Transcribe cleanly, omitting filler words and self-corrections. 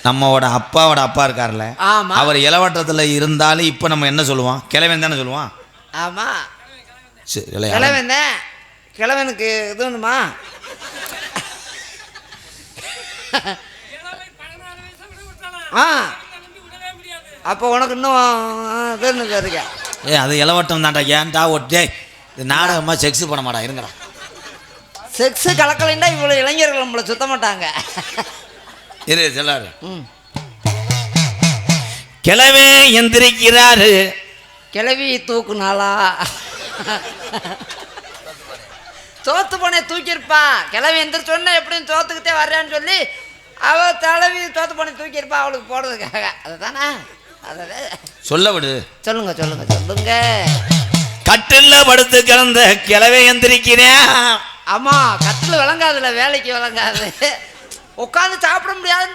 நம்மோட அப்பாவோட அப்பா இருக்கார்ல, ஆமா, அவர் இளவட்டத்தில் இருந்தாலும் இப்போ நம்ம என்ன சொல்லுவோம்? கிழவன் தானே சொல்லுவோம். ஆமா, சரி, கிழவன் தான். கிழவனுக்கு இது வேணுமா? ஆ, அப்போ உனக்கு இன்னும் இது இருக்க. அது இளவட்டம் தான்டா. ஏன்டா ஒட்டே இது நாடகமாக செக்ஸ் பண்ண மாட்டா இருங்கடா. செக்ஸு கலக்கலைன்னா இவ்வளோ இளைஞர்கள் நம்மளை சுத்த மாட்டாங்க. இரு சொல்லாரு. கிழவே எந்திரிக்கிறாரு, கிளவி தூக்குனாளா? சோத்து போனே தூக்கியிருப்பா. கிளவி எந்திரிச்சோன்னா எப்படியும் சோத்துக்கிட்டே வர்றான்னு சொல்லி அவள் தலைவி சோத்து போனே தூக்கியிருப்பா அவளுக்கு போடுறதுக்காக. அதுதானே? அதை சொல்ல விடு. சொல்லுங்க சொல்லுங்க சொல்லுங்க. கட்டில்ல படுத்து கிடந்த கிழவே எந்திரிக்கிறேன். ஆமா, கட்டில் விளங்காதுல, வேலைக்கு விளங்காது. உட்காந்து சாப்பிட முடியாது.